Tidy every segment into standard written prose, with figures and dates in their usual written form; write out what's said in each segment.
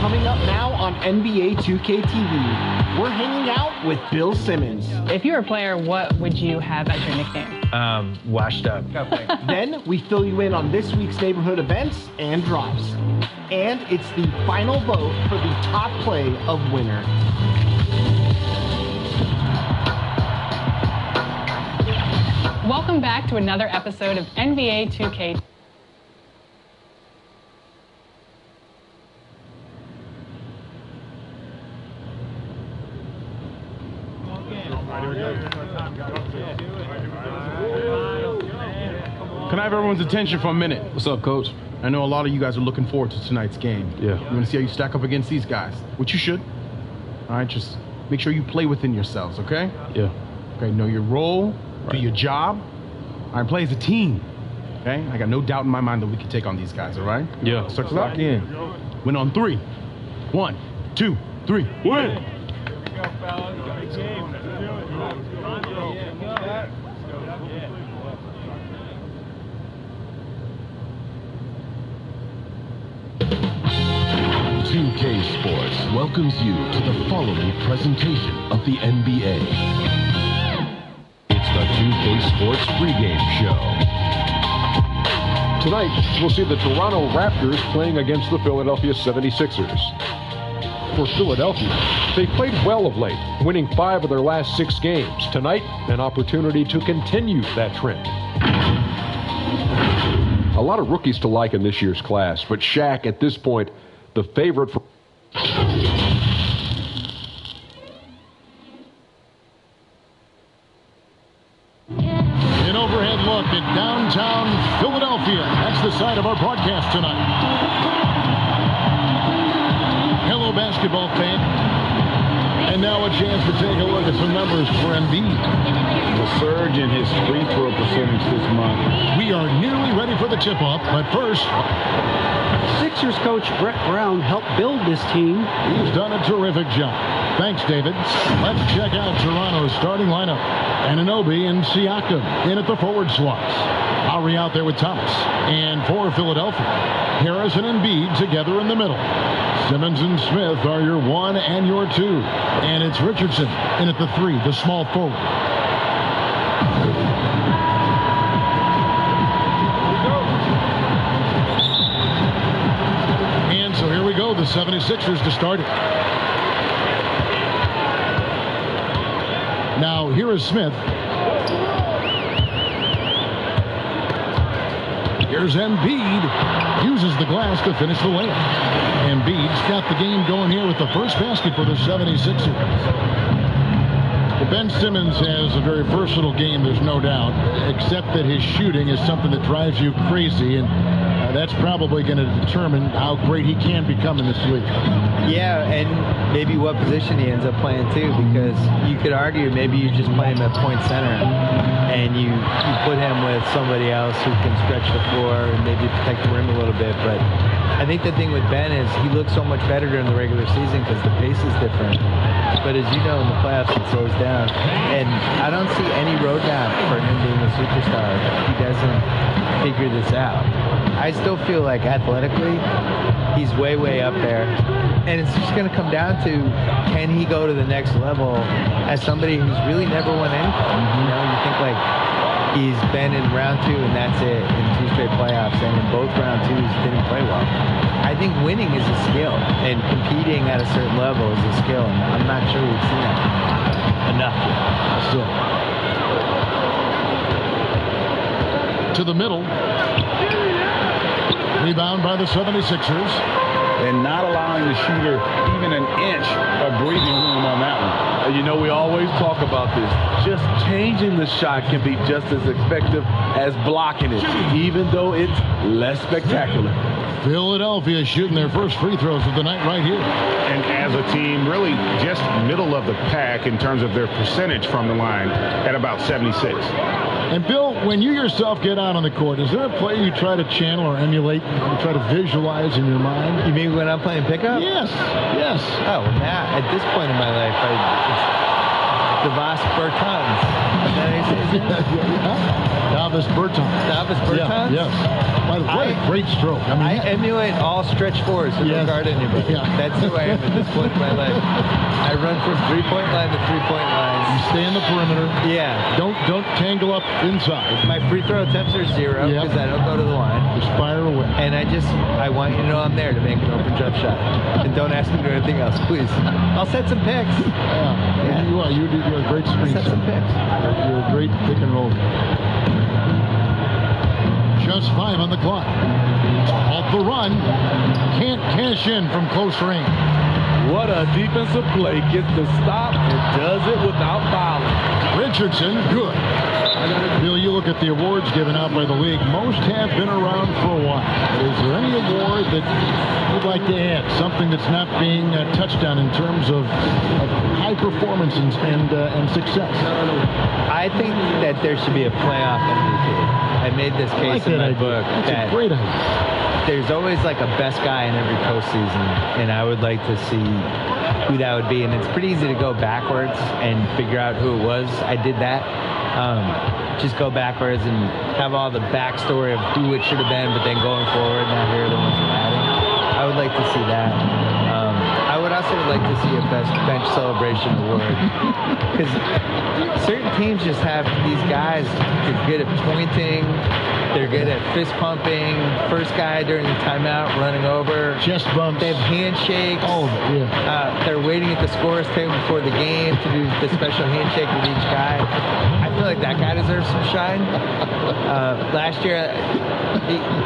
Coming up now on NBA 2K TV, we're hanging out with Bill Simmons. If you were a player, what would you have as your nickname? Washed up. Then we fill you in on this week's neighborhood events and drops. And it's the final vote for the top play of winter. Welcome back to another episode of NBA 2K. Can I have everyone's attention for a minute? What's up, Coach? I know a lot of you guys are looking forward to tonight's game. Yeah. You want to see how you stack up against these guys, which you should. All right, just make sure you play within yourselves, okay? Yeah. Okay, know your role, do your job. All right, play as a team, okay? I got no doubt in my mind that we can take on these guys, all right? Yeah. Start to lock in. Win on 3. 1, 2, 3, win! Sports welcomes you to the following presentation of the NBA. It's the 2K Sports pregame show. Tonight, we'll see the Toronto Raptors playing against the Philadelphia 76ers. For Philadelphia, they played well of late, winning 5 of their last 6 games. Tonight, an opportunity to continue that trend. A lot of rookies to like in this year's class, but Shaq, at this point, the favorite for... An overhead look at downtown Philadelphia. That's the side of our broadcast tonight. Hello, basketball fan. And now a chance to take a look at some numbers for Embiid. The surge in his free throw percentage this month. We are nearly ready for the tip-off, but first... Sixers coach Brett Brown helped build this team. He's done a terrific job. Thanks, David. Let's check out Toronto's starting lineup. Anunoby and Siakam in at the forward slots. Lowry out there with Thomas. And for Philadelphia, Harris and Embiid together in the middle. Simmons and Smith are your 1 and your 2. And it's Richardson in at the 3, the small forward. And so here we go, the 76ers to start it. Now, here is Smith. Here's Embiid. Uses the glass to finish the layup. Embiid's got the game going here with the first basket for the 76ers. Well, Ben Simmons has a very versatile game, there's no doubt, except that his shooting is something that drives you crazy, and that's probably going to determine how great he can become in this league. Yeah, and maybe what position he ends up playing too, because you could argue maybe you just play him at point center and you put him with somebody else who can stretch the floor and maybe protect the rim a little bit. But I think the thing with Ben is he looks so much better during the regular season because the pace is different. But as you know, in the playoffs, it slows down. And I don't see any roadmap for him being a superstar if he doesn't figure this out. I still feel like athletically, he's way, way up there. And it's just going to come down to, can he go to the next level as somebody who's really never won anything? You know, you think like he's been in round 2 and that's it in 2 straight playoffs. And in both round 2s, didn't play well. I think winning is a skill, and competing at a certain level is a skill. And I'm not sure we've seen that enough yet. To the middle. Rebound by the 76ers. And not allowing the shooter even an inch of breathing room on that one. You know, we always talk about this. Just changing the shot can be just as effective as blocking it, even though it's less spectacular. Philadelphia shooting their first free throws of the night right here. And as a team, really just middle of the pack in terms of their percentage from the line at about 76. And Bill, when you yourself get out on the court, is there a play you try to channel or emulate, you try to visualize in your mind? You mean when I'm playing pickup? Yes, yes. Oh, now, at this point in my life, Davis Bertans. Is that how you say his name? Davis Bertans. Davis Bertans? Yes. By the way, great stroke. I emulate all stretch fours in regard to anybody. Yeah. That's who I am at this point in my life. I run from three-point line to three-point line. You stay in the perimeter. Yeah. Don't tangle up inside. My free throw attempts are 0 because I don't go to the line. Just fire away. And I want you to know I'm there to make an open jump shot. And don't ask me to do anything else, please. I'll set some picks. Yeah. You are. You're a great screen. Set some picks. You're a great pick and roll. Just 5 on the clock. Off the run. Can't cash in from close range. What a defensive play. Gets the stop and does it without fouling. Richardson, good. Bill, you look at the awards given out by the league. Most have been around for a while. Is there any award that you'd like to add? Something that's not being touched on in terms of high performance and success? I think that there should be a playoff MVP. I made this case in my book. That's a great idea. There's always like a best guy in every postseason, and I would like to see who that would be. And it's pretty easy to go backwards and figure out who it was. I did that. Just go backwards and have all the backstory of who it should have been, but then going forward, now here are the ones we're adding. I would like to see that. I would also like to see a best bench celebration award, because certain teams just have these guys who are good at pointing. They're good at fist pumping. First guy during the timeout running over. Chest bumps. They have handshakes. All of it, yeah. They're waiting at the scorer's table before the game to do the special handshake with each guy. I feel like that guy deserves some shine. Last year,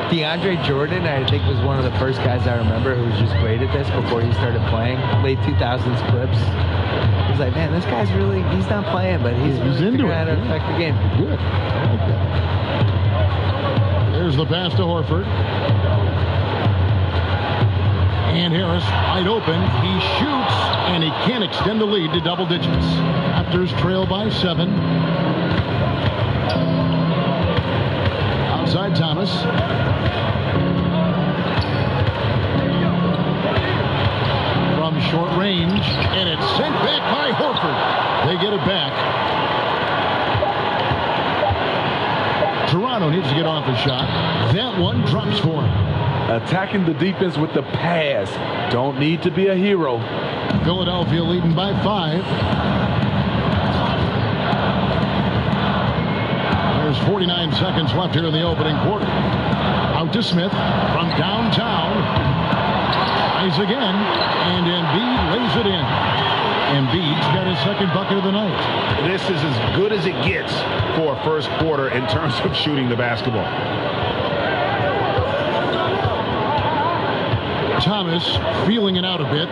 DeAndre Jordan, I think, was one of the first guys I remember who was just great at this before he started playing. Late 2000s clips. I was like, man, this guy's really, he's not playing, but he's really figuring out how to affect the game. Good. I like that. There's the pass to Horford. And Harris wide open. He shoots, and he can't extend the lead to double digits. Raptors trail by 7. Outside Thomas. From short range, and it's sent back by Horford. They get it back. Toronto needs to get off a shot. That one drops for him. Attacking the defense with the pass. Don't need to be a hero. Philadelphia leading by 5. There's 49 seconds left here in the opening quarter. Out to Smith from downtown. Tries again, and Embiid lays it in. Embiid's got his second bucket of the night. This is as good as it gets for a first quarter in terms of shooting the basketball. Thomas feeling it out a bit.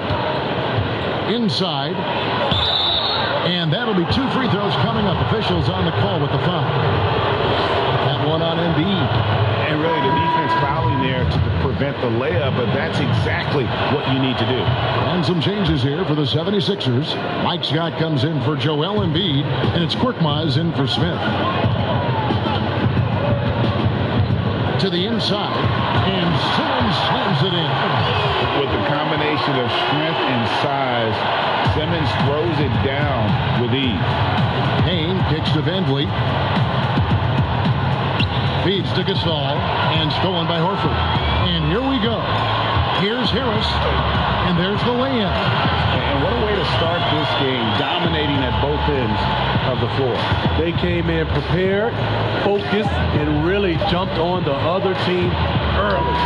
Inside. And that'll be 2 free throws coming up. Officials on the call with the foul. That one on Embiid. And really the defense fouling there to prevent the layup, but that's exactly what you need to do. And some changes here for the 76ers. Mike Scott comes in for Joel Embiid, and it's Korkmaz in for Smith. To the inside, and Simmons slams it in. With the combination of strength and size, Simmons throws it down with ease. Payne kicks to Van Vliet. Feeds to Gasol, and stolen by Horford. And here we go. Here's Harris, and there's the layup. And what a way to start this game, dominating at both ends of the floor. They came in prepared, focused, and really jumped on the other team early.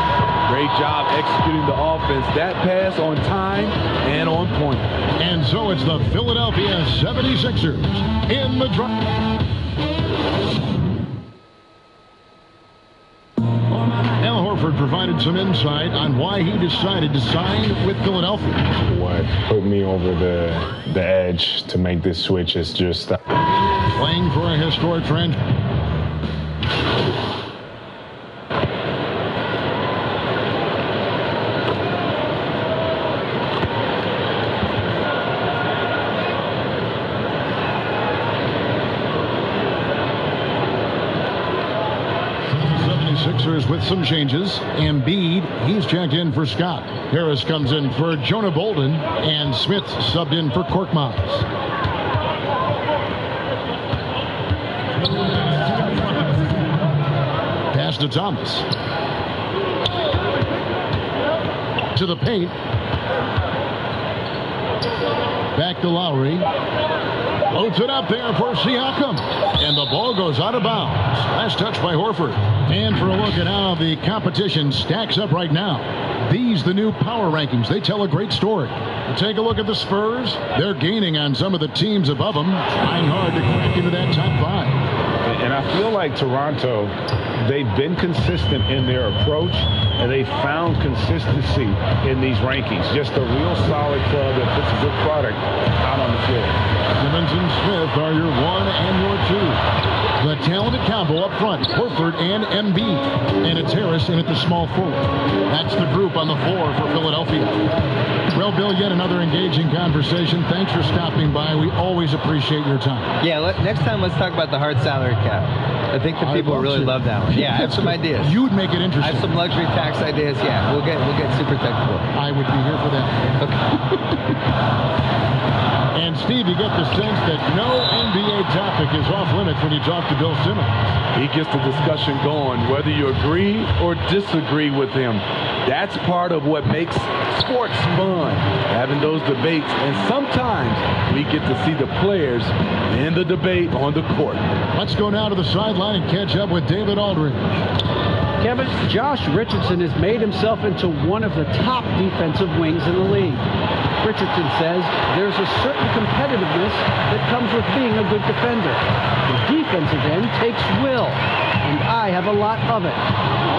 Great job executing the offense. That pass on time and on point. And so it's the Philadelphia 76ers in the drive. Horford provided some insight on why he decided to sign with Philadelphia. What put me over the edge to make this switch is just playing for a historic franchise. Sixers with some changes. Embiid, he's checked in for Scott. Harris comes in for Jonah Bolden, and Smith subbed in for Korkmaz. to Thomas. To the paint. Back to Lowry. Loads it up there for Siakam. And the ball goes out of bounds. Last touch by Horford. And for a look at how the competition stacks up right now. These, the new power rankings, they tell a great story. Take a look at the Spurs. They're gaining on some of the teams above them, trying hard to crack into that top 5. And I feel like Toronto, they've been consistent in their approach, and they found consistency in these rankings. Just a real solid club that puts a good product out on the floor. Simmons and Smith are your 1 and your 2. The talented combo up front, Horford and Embiid. And it's Harris in at the small forward. That's the group on the floor for Philadelphia. Well, Bill, yet another engaging conversation. Thanks for stopping by. We always appreciate your time. Yeah, next time let's talk about the hard salary cap. I think the people really love that one. Yeah, I have some ideas. You'd make it interesting. I have some luxury tax ideas. Yeah, we'll get super technical. I would be here for that. Okay. And Steve, you get the sense that no NBA topic is off limits when you talk to Bill Simmons. He gets the discussion going, whether you agree or disagree with him. That's part of what makes sports fun, having those debates. And sometimes we get to see the players in the debate on the court. Let's go now to the sideline and catch up with David Aldridge. Kevin, Josh Richardson has made himself into one of the top defensive wings in the league. Richardson says there's a certain competitiveness that comes with being a good defender. The defensive end takes will, and I have a lot of it.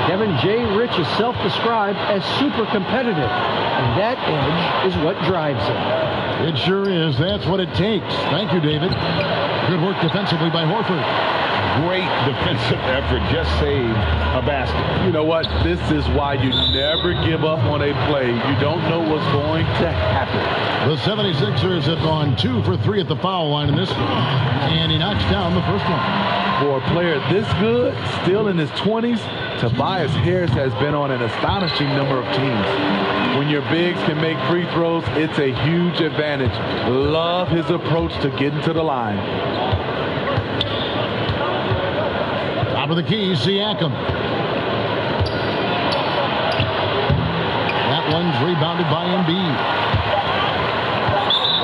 Kevin J. Rich is self-described as super competitive, and that edge is what drives him. It sure is. That's what it takes. Thank you, David. Good work defensively by Horford. Great defensive effort. Just saved a basket. You know what? This is why you never give up on a play. You don't know what's going to happen. The 76ers have gone 2 for 3 at the foul line in this one. And he knocks down the first one. For a player this good, still in his 20s, Tobias Harris has been on an astonishing number of teams. When your bigs can make free throws, it's a huge advantage. Love his approach to getting to the line. Top of the key, Siakam. That one's rebounded by Embiid.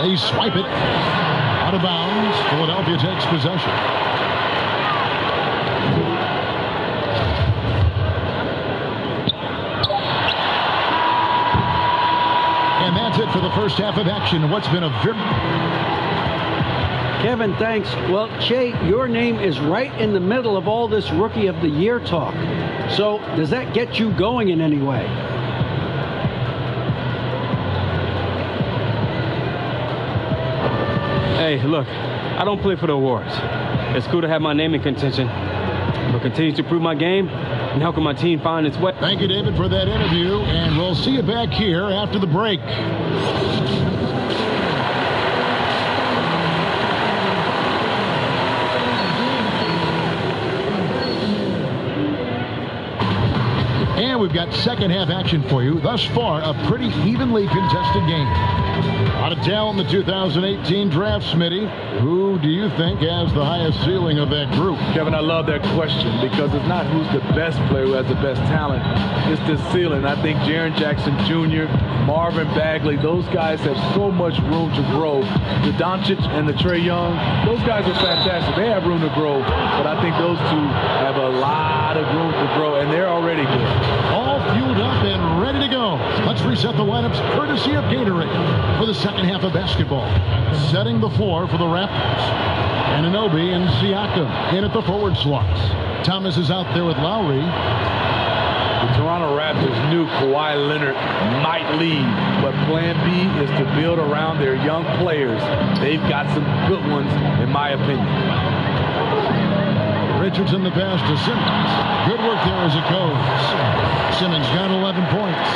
They swipe it out of bounds. Philadelphia takes possession. And that's it for the first half of action. What's been a very... Kevin, thanks. Well, Che, your name is right in the middle of all this Rookie of the Year talk. So, does that get you going in any way? Hey, look, I don't play for the awards. It's cool to have my name in contention, but continue to prove my game and helping my team find its way. Thank you, David, for that interview, and we'll see you back here after the break. And we've got second half action for you. Thus far, a pretty evenly contested game. A lot of talent in the 2018 draft, Smitty. Who do you think has the highest ceiling of that group? Kevin, I love that question because it's not who's the best player who has the best talent. It's the ceiling. I think Jaren Jackson Jr., Marvin Bagley, those guys have so much room to grow. The Doncic and the Trae Young, those guys are fantastic. They have room to grow, but I think those two have a lot of room to grow, and they're already good. All fueled up and ready to go. Let's reset the lineups courtesy of Gatorade for the second half of basketball. Setting the floor for the Raptors. Anunoby and Siakam in at the forward slots. Thomas is out there with Lowry. The Toronto Raptors knew Kawhi Leonard might leave, but plan B is to build around their young players. They've got some good ones, in my opinion. Richardson the pass to Simmons. Good work there as it goes. Simmons got 11 points.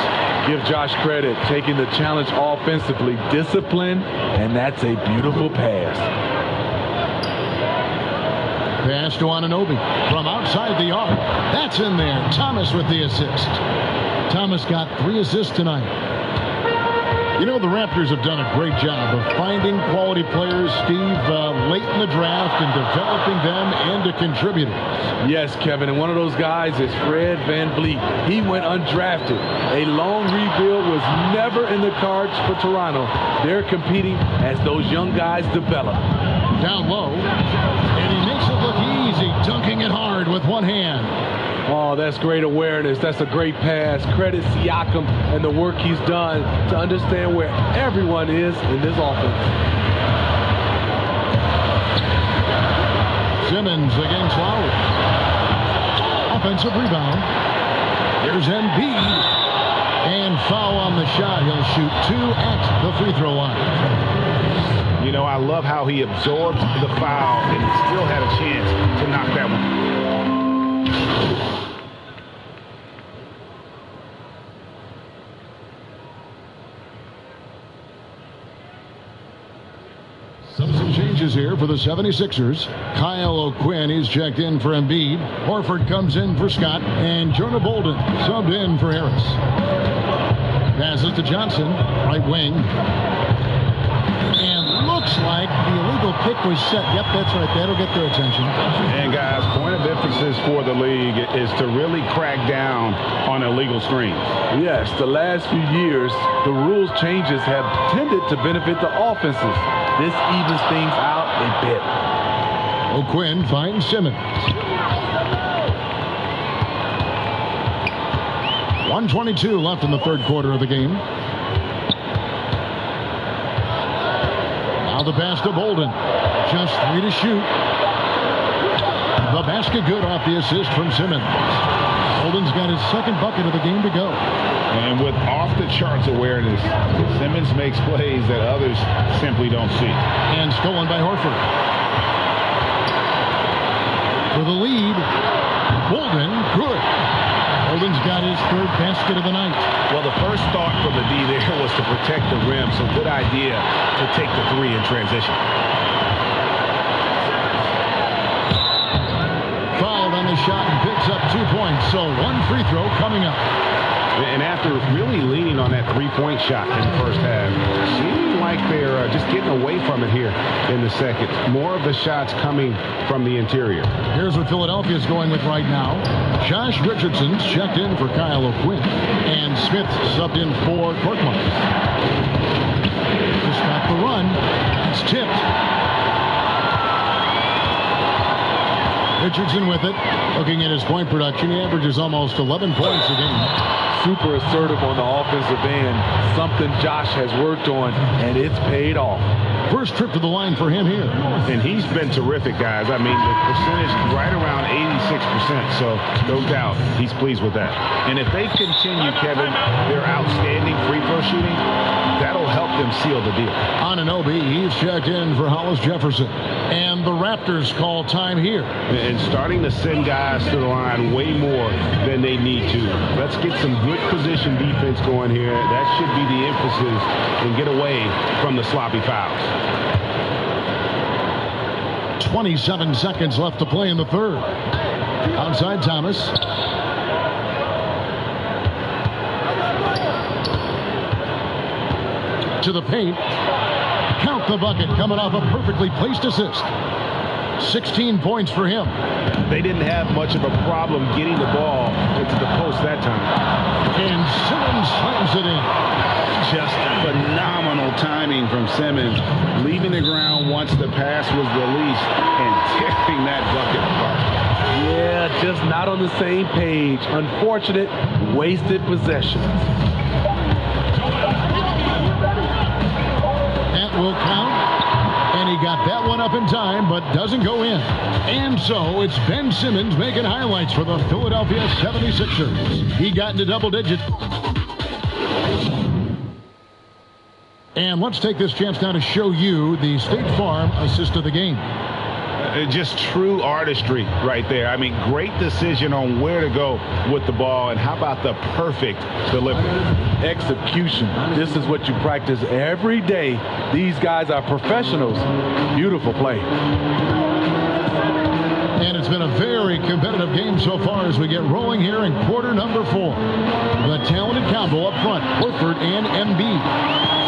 Give Josh credit, taking the challenge offensively, discipline, and that's a beautiful pass. Pass to Anunoby from outside the arc. That's in there. Thomas with the assist. Thomas got 3 assists tonight. You know, the Raptors have done a great job of finding quality players, Steve, late in the draft and developing them into contributors. Yes, Kevin, and one of those guys is Fred VanVleet. He went undrafted. A long rebuild was never in the cards for Toronto. They're competing as those young guys develop. Down low, and he makes it look easy, dunking it hard with one hand. Oh, that's great awareness. That's a great pass. Credit Siakam and the work he's done to understand where everyone is in this offense. Simmons against Lowry. Offensive rebound. Here's Embiid. And foul on the shot. He'll shoot 2 at the free throw line. You know, I love how he absorbed the foul and still had a chance to knock that one. Some changes here for the 76ers. Kyle O'Quinn, he's checked in for Embiid. Horford comes in for Scott. And Jordan Bolden subbed in for Harris. Passes to Johnson, right wing. And looks like the illegal kick was set. Yep, that's right. That'll get their attention. And guys, point of emphasis for the league is to really crack down on illegal screens. Yes, the last few years, the rules changes have tended to benefit the offenses. This evens things out a bit. O'Quinn finds Simmons. 1:22 left in the third quarter of the game. Now the pass to Bolden. Just 3 to shoot. The basket good off the assist from Simmons. Bolden's got his second bucket of the game to go. And with off-the-charts awareness, Simmons makes plays that others simply don't see. And stolen by Horford. For the lead, Bolden, good. Bolden's got his third basket of the night. Well, the first thought from the D there was to protect the rim, so good idea to take the 3 in transition. Fouled on the shot and picks up 2 points, so 1 free throw coming up. And after really leaning on that 3-point shot in the first half, seeming like they're just getting away from it here in the second. More of the shots coming from the interior. Here's what Philadelphia's going with right now. Josh Richardson's checked in for Kyle O'Quinn. And Smith subbed in for Korkmaz. Just got the run. It's tipped. Richardson with it. Looking at his point production, he averages almost 11 points a game. Super assertive on the offensive end. Something Josh has worked on, and it's paid off. First trip to the line for him here. And he's been terrific, guys. I mean, the percentage right around 86%, so no doubt he's pleased with that. And if they continue, Kevin, their outstanding free throw shooting, that'll help them seal the deal. Anunoby, he's checked in for Hollis Jefferson. And the Raptors call time here. And starting to send guys to the line way more than they need to. Let's get some good position defense going here. That should be the emphasis and get away from the sloppy fouls. 27 seconds left to play in the third. Outside Thomas. To the paint. Count the bucket coming off a perfectly placed assist. 16 points for him. They didn't have much of a problem getting the ball into the post that time. And Simmons slams it in. Just phenomenal timing from Simmons, leaving the ground once the pass was released and tearing that bucket apart. Yeah, just not on the same page. Unfortunate, wasted possession. That will count. And he got that one up in time, but doesn't go in. And so it's Ben Simmons making highlights for the Philadelphia 76ers. He got into double digits. And let's take this chance now to show you the State Farm assist of the game. Just true artistry right there. I mean, great decision on where to go with the ball, and how about the perfect delivery? Execution. This is what you practice every day. These guys are professionals. Beautiful play. And it's been a very competitive game so far as we get rolling here in quarter number 4. The talented combo up front, Horford and Embiid.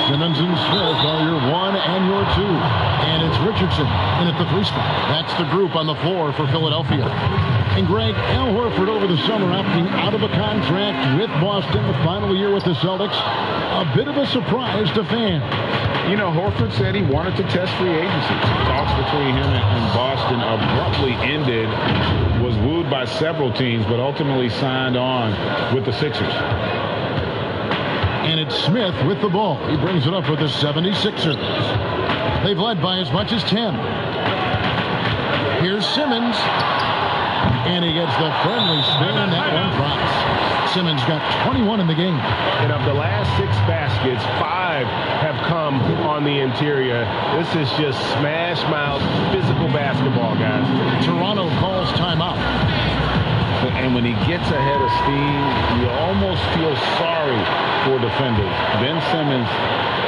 Simmons and Smith are your 1 and your 2. And it's Richardson in at the 3 spot. That's the group on the floor for Philadelphia. And Greg, Al Horford over the summer opting out of a contract with Boston, the final year with the Celtics. A bit of a surprise to fans. You know, Horford said he wanted to test free agency. Talks between him and Boston abruptly ended, was wooed by several teams, but ultimately signed on with the Sixers. And it's Smith with the ball. He brings it up for the 76ers. They've led by as much as 10. Here's Simmons. And he gets the friendly spin, and that one drops. Simmons got 21 in the game. And of the last 6 baskets, 5 have come on the interior. This is just smash mouth, physical basketball, guys. Toronto calls timeout. And when he gets ahead of steam, you almost feel sorry for defenders. Ben Simmons,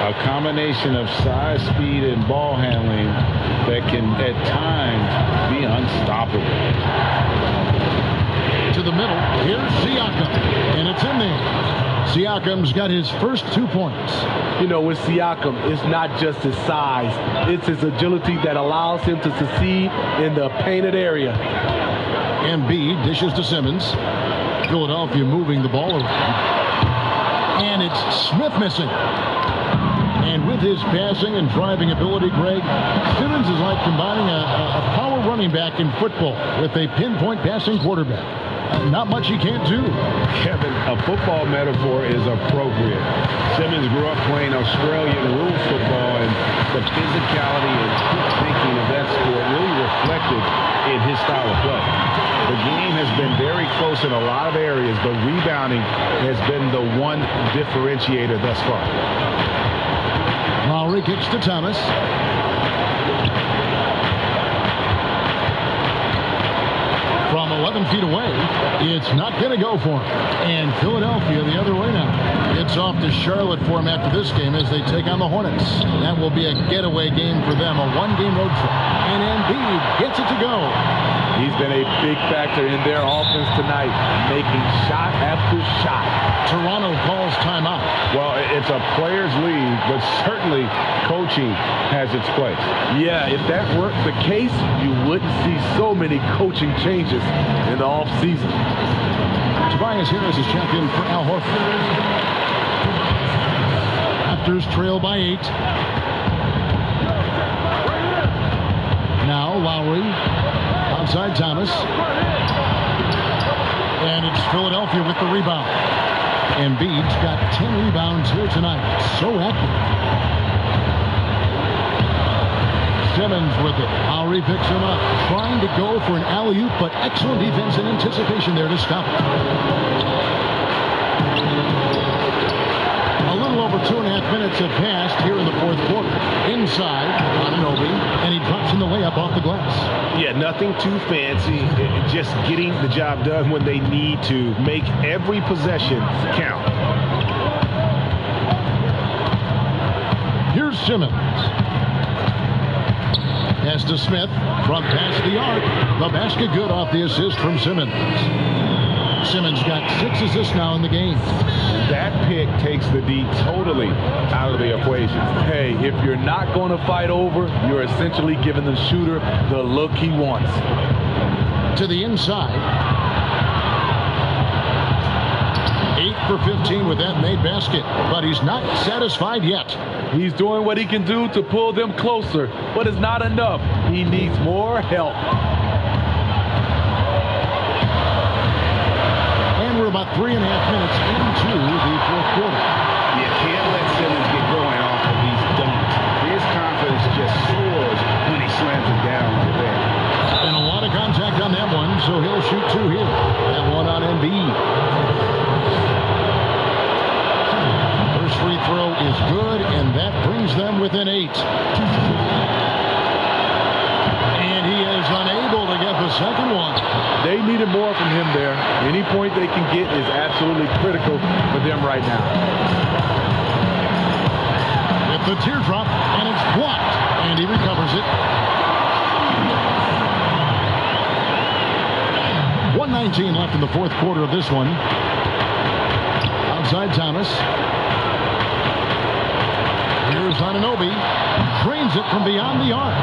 a combination of size, speed, and ball handling that can, at times, be unstoppable. To the middle, here's Siakam, and it's in there. Siakam's got his first 2 points. You know, with Siakam, it's not just his size. It's his agility that allows him to succeed in the painted area. Embiid dishes to Simmons. Philadelphia moving the ball around. And it's Smith missing. And with his passing and driving ability, Greg, Simmons is like combining a power running back in football with a pinpoint passing quarterback. Not much he can't do. Kevin, a football metaphor is appropriate. Simmons grew up playing Australian rules football, and the physicality and quick thinking of that sport really reflected in his style of play. The game has been very close in a lot of areas, but rebounding has been the one differentiator thus far. Lowry kicks to Thomas. From 11 feet away, it's not going to go for him. And Philadelphia the other way now. It's off to Charlotte for him after this game as they take on the Hornets. That will be a getaway game for them, a 1-game road trip. And Embiid gets it to go. He's been a big factor in their offense tonight, making shot after shot. Toronto calls timeout. Well, it's a players' league, but certainly coaching has its place. Yeah, if that were the case, you wouldn't see so many coaching changes in the offseason. Tobias Harris is checked in for Al Horford. Raptors trail by 8. Now Lowry. Outside Thomas. And it's Philadelphia with the rebound. Embiid's got 10 rebounds here tonight. So active. Simmons with it. Lowry picks him up. Trying to go for an alley-oop, but excellent defense and anticipation there to stop it. A little over 2.5 minutes have passed here in the fourth quarter. Inside, Anunoby, and he drops in the layup off the glass. Yeah, nothing too fancy. Just getting the job done when they need to. Make every possession count. Here's Simmons. Pass to Smith from past the arc. The basket good off the assist from Simmons. Simmons got 6 assists now in the game. That pick takes the D totally out of the equation. Hey, if you're not going to fight over, you're essentially giving the shooter the look he wants. To the inside. 8 for 15 with that made basket, but he's not satisfied yet. He's doing what he can do to pull them closer, but it's not enough. He needs more help. And we're about 3.5 minutes into the fourth quarter. You can't let Simmons get going off of these dunks. His confidence just soars when he slams it down like that. And a lot of contact on that one, so he'll shoot 2 here. That one on Embiid. First free throw is good, and that brings them within 8. And he is unable to get the second one. They needed more from him there. Any point they can get is absolutely critical for them right now. With the teardrop, and it's blocked, and he recovers it. 1:19 left in the fourth quarter of this one. Outside Thomas. Anunoby drains it from beyond the arc.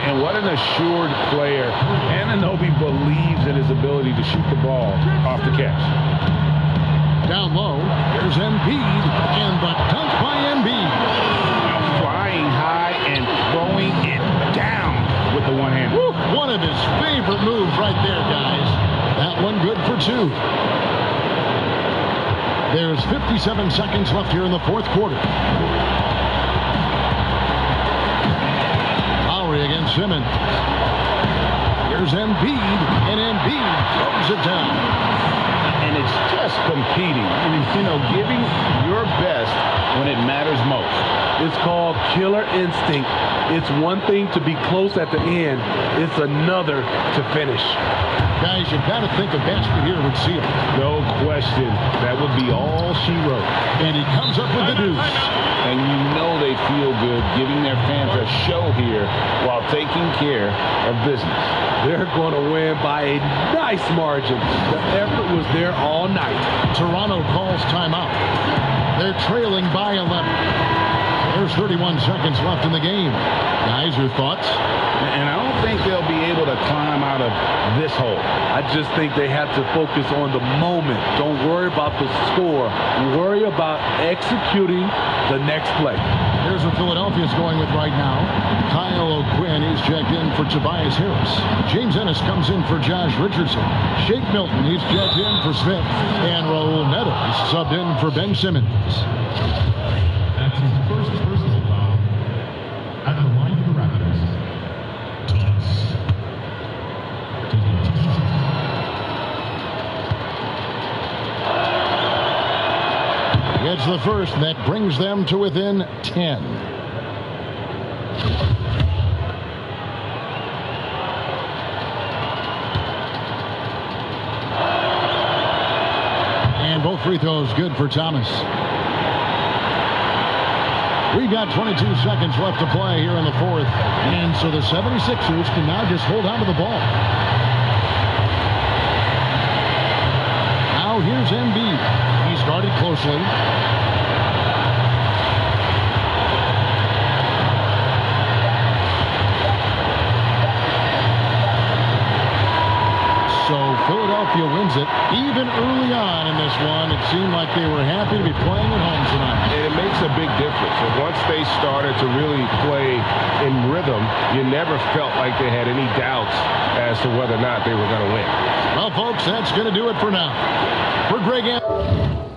And what an assured player. Anunoby believes in his ability to shoot the ball off the catch. Down low, here's Embiid, and the dunk by Embiid. Flying high and throwing it down with the one hand. One of his favorite moves right there, guys. That one good for two. There's 57 seconds left here in the fourth quarter. Lowry against Simmons. Here's Embiid, and Embiid throws it down. And it's just competing. Giving your best when it matters most. It's called killer instinct. It's one thing to be close at the end. It's another to finish. Guys, you've got to think a basket here would seal it. No question. That would be all she wrote. And he comes up with the deuce. And you know they feel good giving their fans a show here while taking care of business. They're going to win by a nice margin. The effort was there all night. Toronto calls timeout. They're trailing by 11. There's 31 seconds left in the game. Guys, your thoughts? And I don't think they'll be able to climb out of this hole. I just think they have to focus on the moment. Don't worry about the score. Worry about executing the next play. Here's what Philadelphia's going with right now. Kyle O'Quinn is checked in for Tobias Harris. James Ennis comes in for Josh Richardson. Shake Milton is checked in for Smith. And Raul Neto is subbed in for Ben Simmons. That's his first personal foul at the line for the Raptors. It's the first, and that brings them to within 10. And both free throws good for Thomas. We've got 22 seconds left to play here in the fourth. And so the 76ers can now just hold on to the ball. Now here's Embiid. He's guarded closely. So Philadelphia wins it. Even early on in this one, it seemed like they were happy to be playing at home tonight. And it makes a big difference. And once they started to really play in rhythm, you never felt like they had any doubts as to whether or not they were going to win. Well, folks, that's going to do it for now. For Greg Anthony.